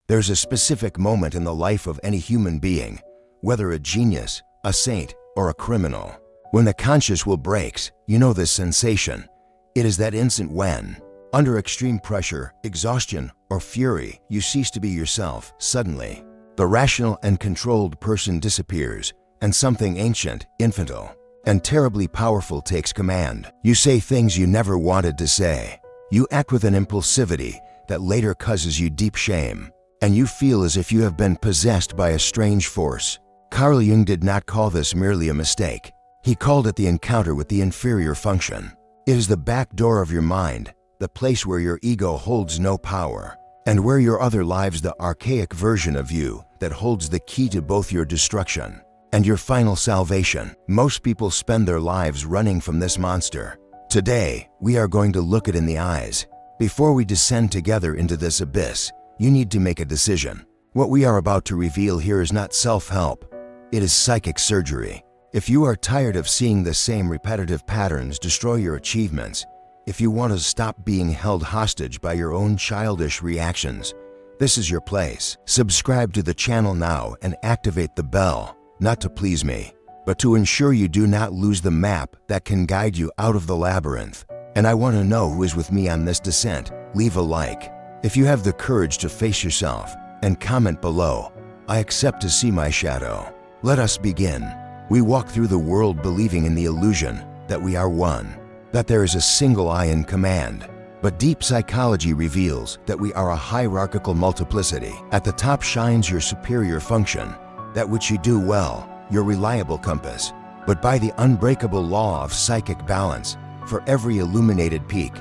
There's a specific moment in the life of any human being, whether a genius, a saint, or a criminal, when the conscious will breaks. You know this sensation. It is that instant when, under extreme pressure, exhaustion, or fury, you cease to be yourself. Suddenly, the rational and controlled person disappears, and something ancient, infantile, and terribly powerful takes command. You say things you never wanted to say. You act with an impulsivity that later causes you deep shame, and you feel as if you have been possessed by a strange force. Carl Jung did not call this merely a mistake. He called it the encounter with the inferior function. It is the back door of your mind, the place where your ego holds no power, and where your other lives, the archaic version of you that holds the key to both your destruction and your final salvation. Most people spend their lives running from this monster. Today, we are going to look it in the eyes. Before we descend together into this abyss, you need to make a decision. What we are about to reveal here is not self-help. It is psychic surgery. If you are tired of seeing the same repetitive patterns destroy your achievements, if you want to stop being held hostage by your own childish reactions, this is your place. Subscribe to the channel now and activate the bell, not to please me, but to ensure you do not lose the map that can guide you out of the labyrinth. And I want to know who is with me on this descent. Leave a like if you have the courage to face yourself, and comment below, I accept to see my shadow. Let us begin. We walk through the world believing in the illusion that we are one, that there is a single I in command. But deep psychology reveals that we are a hierarchical multiplicity. At the top shines your superior function, that which you do well, your reliable compass. But by the unbreakable law of psychic balance, for every illuminated peak,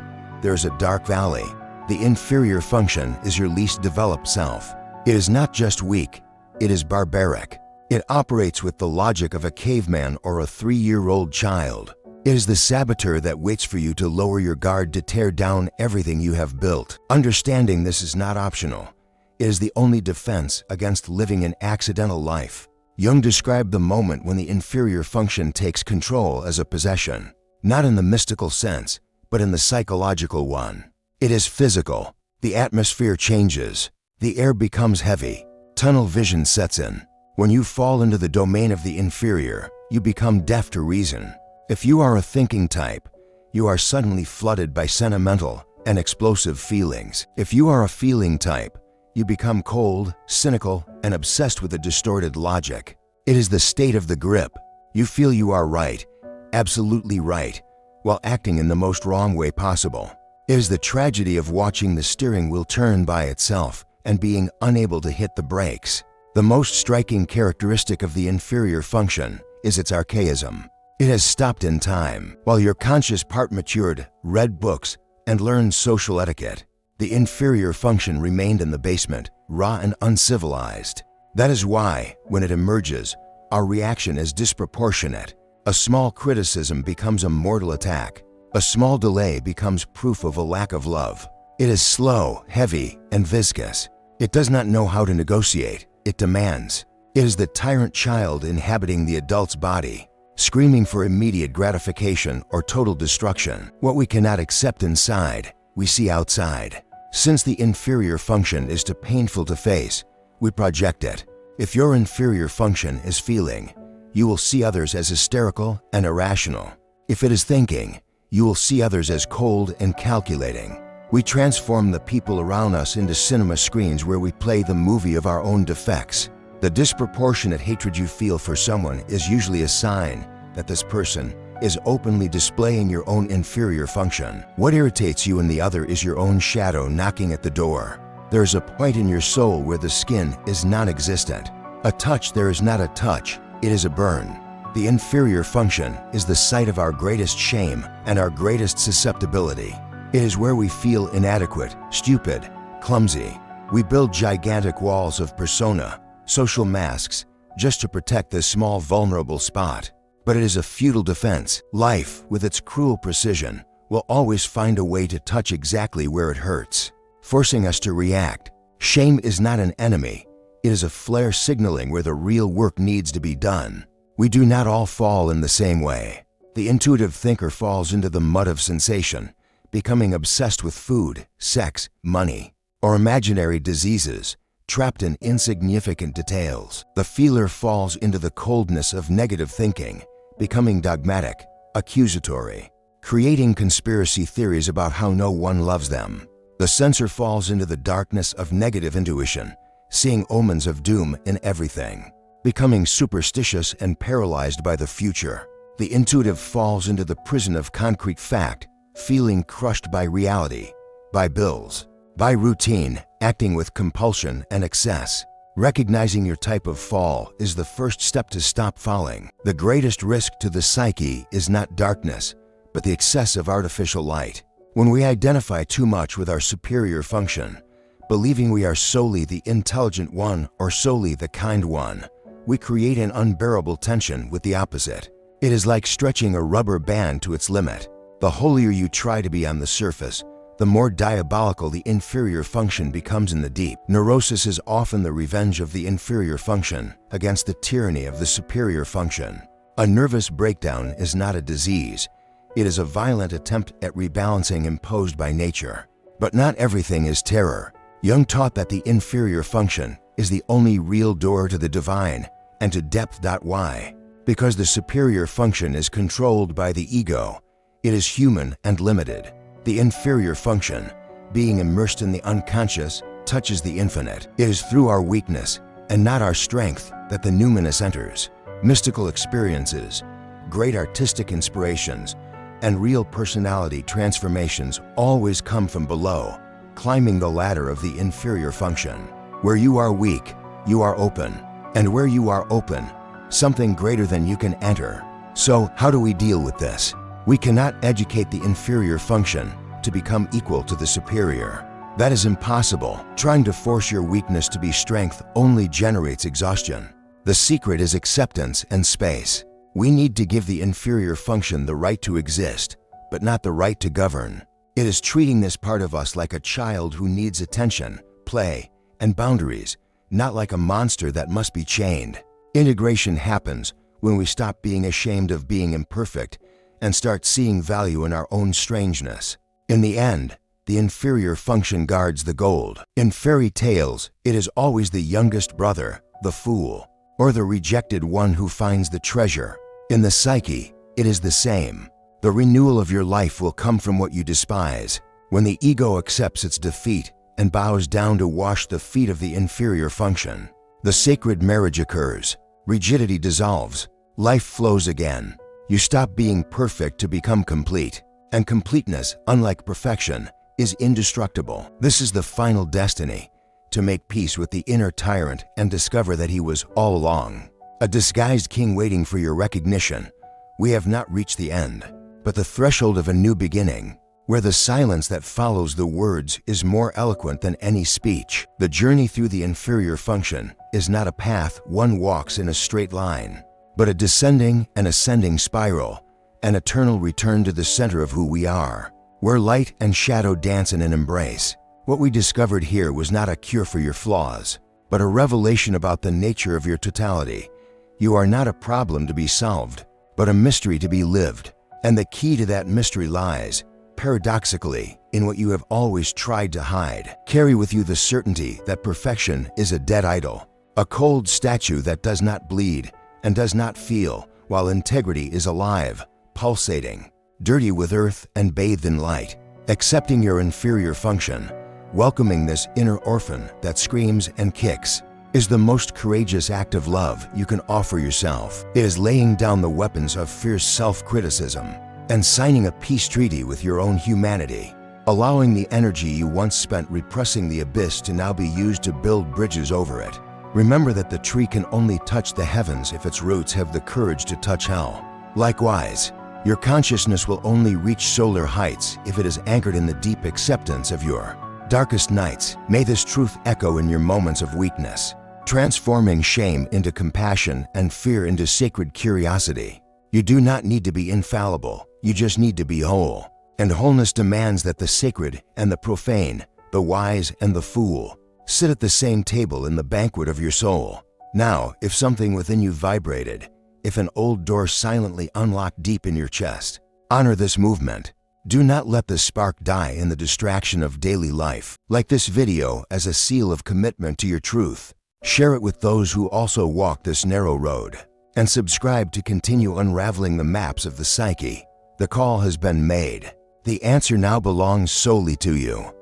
there is a dark valley. The inferior function is your least developed self. It is not just weak, it is barbaric. It operates with the logic of a caveman or a 3-year-old child. It is the saboteur that waits for you to lower your guard, to tear down everything you have built. Understanding this is not optional. It is the only defense against living an accidental life. Jung described the moment when the inferior function takes control as a possession, not in the mystical sense, but in the psychological one. It is physical. The atmosphere changes. The air becomes heavy. Tunnel vision sets in. When you fall into the domain of the inferior, you become deaf to reason. If you are a thinking type, you are suddenly flooded by sentimental and explosive feelings. If you are a feeling type, you become cold, cynical, and obsessed with a distorted logic. It is the state of the grip. You feel you are right, absolutely right, while acting in the most wrong way possible. It is the tragedy of watching the steering wheel turn by itself and being unable to hit the brakes. The most striking characteristic of the inferior function is its archaism. It has stopped in time. While your conscious part matured, read books, and learned social etiquette, the inferior function remained in the basement, raw and uncivilized. That is why, when it emerges, our reaction is disproportionate. A small criticism becomes a mortal attack. A small delay becomes proof of a lack of love. It is slow, heavy, and viscous. It does not know how to negotiate. It demands. It is the tyrant child inhabiting the adult's body, screaming for immediate gratification or total destruction. What we cannot accept inside, we see outside. Since the inferior function is too painful to face, we project it. If your inferior function is feeling, you will see others as hysterical and irrational. If it is thinking, you will see others as cold and calculating. We transform the people around us into cinema screens where we play the movie of our own defects. The disproportionate hatred you feel for someone is usually a sign that this person is openly displaying your own inferior function. What irritates you in the other is your own shadow knocking at the door. There is a point in your soul where the skin is non-existent. A touch there is not a touch, it is a burn. The inferior function is the site of our greatest shame and our greatest susceptibility. It is where we feel inadequate, stupid, clumsy. We build gigantic walls of persona, social masks, just to protect this small vulnerable spot. But it is a futile defense. Life, with its cruel precision, will always find a way to touch exactly where it hurts, forcing us to react. Shame is not an enemy. It is a flare signaling where the real work needs to be done. We do not all fall in the same way. The intuitive thinker falls into the mud of sensation, becoming obsessed with food, sex, money, or imaginary diseases, trapped in insignificant details. The feeler falls into the coldness of negative thinking, becoming dogmatic, accusatory, creating conspiracy theories about how no one loves them. The sensor falls into the darkness of negative intuition, seeing omens of doom in everything, becoming superstitious and paralyzed by the future. The intuitive falls into the prison of concrete fact, feeling crushed by reality, by bills, by routine, acting with compulsion and excess. Recognizing your type of fall is the first step to stop falling. The greatest risk to the psyche is not darkness, but the excess of artificial light. When we identify too much with our superior function, believing we are solely the intelligent one or solely the kind one, we create an unbearable tension with the opposite. It is like stretching a rubber band to its limit. The holier you try to be on the surface, the more diabolical the inferior function becomes in the deep. Neurosis is often the revenge of the inferior function against the tyranny of the superior function. A nervous breakdown is not a disease. It is a violent attempt at rebalancing imposed by nature. But not everything is terror. Jung taught that the inferior function is the only real door to the divine and to depth. Why? Because the superior function is controlled by the ego. It is human and limited. The inferior function, being immersed in the unconscious, touches the infinite. It is through our weakness and not our strength that the numinous enters. Mystical experiences, great artistic inspirations, and real personality transformations always come from below, climbing the ladder of the inferior function. Where you are weak, you are open. And where you are open, something greater than you can enter. So, how do we deal with this? We cannot educate the inferior function to become equal to the superior. That is impossible. Trying to force your weakness to be strength only generates exhaustion. The secret is acceptance and space. We need to give the inferior function the right to exist, but not the right to govern. It is treating this part of us like a child who needs attention, play, and boundaries, not like a monster that must be chained. Integration happens when we stop being ashamed of being imperfect and start seeing value in our own strangeness. In the end, the inferior function guards the gold. In fairy tales, it is always the youngest brother, the fool, or the rejected one who finds the treasure. In the psyche, it is the same. The renewal of your life will come from what you despise. When the ego accepts its defeat and bows down to wash the feet of the inferior function, the sacred marriage occurs. Rigidity dissolves. Life flows again. You stop being perfect to become complete. And completeness, unlike perfection, is indestructible. This is the final destiny, to make peace with the inner tyrant and discover that he was all along a disguised king waiting for your recognition. We have not reached the end, but the threshold of a new beginning, where the silence that follows the words is more eloquent than any speech. The journey through the inferior function is not a path one walks in a straight line, but a descending and ascending spiral, an eternal return to the center of who we are, where light and shadow dance in an embrace. What we discovered here was not a cure for your flaws, but a revelation about the nature of your totality. You are not a problem to be solved, but a mystery to be lived. And the key to that mystery lies, paradoxically, in what you have always tried to hide. Carry with you the certainty that perfection is a dead idol, a cold statue that does not bleed and does not feel, while integrity is alive, pulsating, dirty with earth and bathed in light. Accepting your inferior function, welcoming this inner orphan that screams and kicks, is the most courageous act of love you can offer yourself. It is laying down the weapons of fierce self-criticism and signing a peace treaty with your own humanity, allowing the energy you once spent repressing the abyss to now be used to build bridges over it. Remember that the tree can only touch the heavens if its roots have the courage to touch hell. Likewise, your consciousness will only reach solar heights if it is anchored in the deep acceptance of your darkest nights. May this truth echo in your moments of weakness, transforming shame into compassion and fear into sacred curiosity. You do not need to be infallible, you just need to be whole. And wholeness demands that the sacred and the profane, the wise and the fool, sit at the same table in the banquet of your soul. Now, if something within you vibrated, if an old door silently unlocked deep in your chest, honor this movement. Do not let the spark die in the distraction of daily life. Like this video as a seal of commitment to your truth. Share it with those who also walk this narrow road. And subscribe to continue unraveling the maps of the psyche. The call has been made. The answer now belongs solely to you.